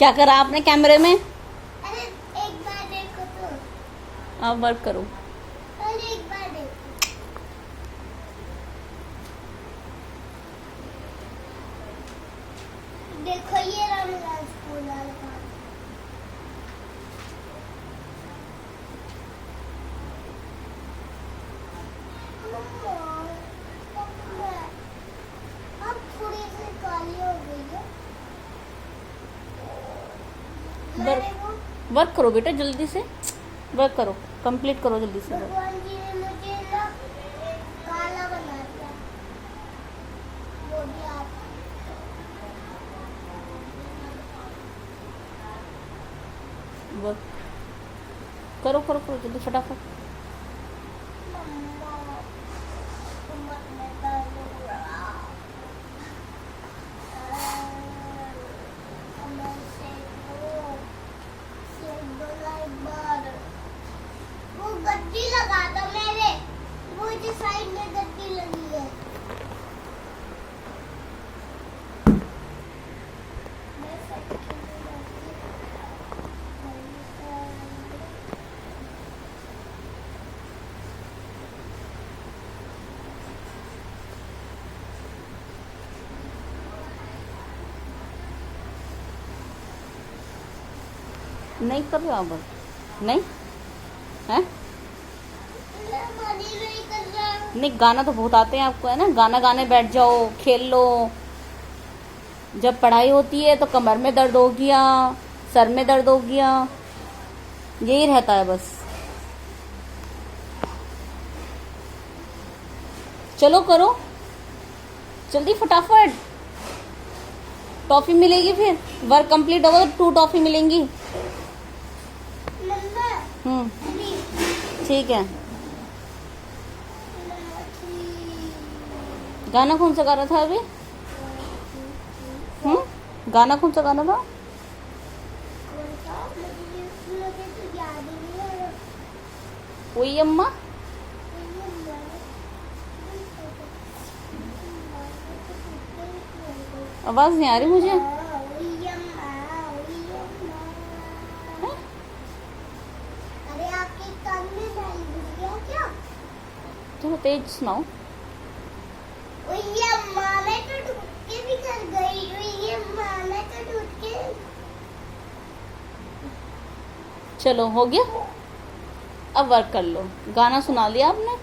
क्या करा आपने कैमरे में? अरे एक बार देखो तो। आप वर्क करो। अरे एक बार देखो। देखो ये रामलाल स्कूल वाला काम। अब थोड़ी सी काली हो गई है। मैंने वो वर्क करो बेटा, जल्दी से वर्क करो, कंप्लीट करो जल्दी से वर्क। भगवान जी ने मुझे ना काला बना दिया। वो भी आप वर्क करो करो करो जल्दी फटाफट। मम्मा उम्र में दर्द हो रहा। मैं से बोला एक बार वो गद्दी लगा दो मेरे, वो जो साइड में गद्दी लगी है। मैं साइकिल में बैठी नहीं कर रहे हो आप वर्क? नहीं है? मैं मनी नहीं कर रहा हूँ। नहीं, गाना तो बहुत आते हैं आपको, है ना? गाना गाने बैठ जाओ, खेल लो। जब पढ़ाई होती है तो कमर में दर्द हो गया, सर में दर्द हो गया, यही रहता है बस। चलो करो जल्दी फटाफट, टॉफी मिलेगी फिर। वर्क कंप्लीट होगा तो 2 टॉफी मिलेंगी। मम्मा प्लीज। ठीक है। गाना कौन सा गा रहा था अभी? गाना कौन सा गाना था? वही अम्मा। आवाज नहीं आ रही मुझे। अरे आपके कान में बैल घुस गया क्या? थोड़ा तेज सुनाओ। ये अम्मा मैं तो टूट के भी कर गई। ये अम्मा मैं तो टूट के। चलो हो गया, अब वर्क कर लो। गाना सुना लिया आपने?